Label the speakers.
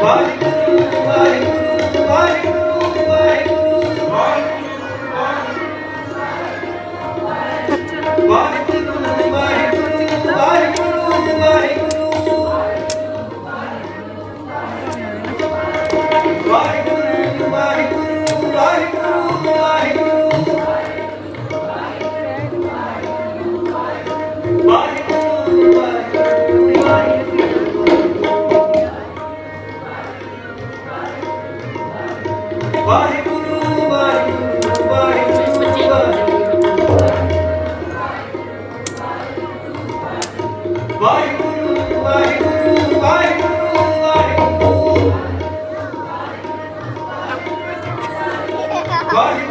Speaker 1: Waheguru Waheguru Waheguru Waheguru Waheguru Waheguru Waheguru Waheguru Waheguru Waheguru Waheguru Waheguru Waheguru Waheguru Waheguru Waheguru Waheguru Waheguru